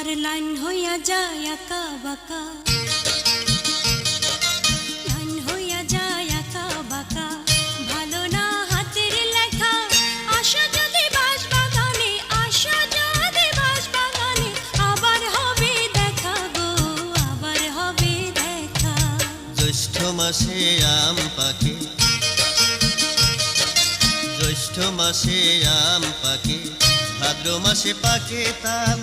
তোমার লাইন হইয়া যায় আঁকা বাঁকা, লাইন হইয়া যায় আঁকা বাঁকা, ভালো না হাতের লেখা। আশা যদি বাঁশবাগানে, আশা যদি বাঁশবাগানে, আবার হবে দেখা গো, আবার হবে দেখা। জ্যৈষ্ঠ মাসে আম পাকে, জ্যৈষ্ঠ মাসে আম পাকে, ভাদ্র মাসে পাকে তাল।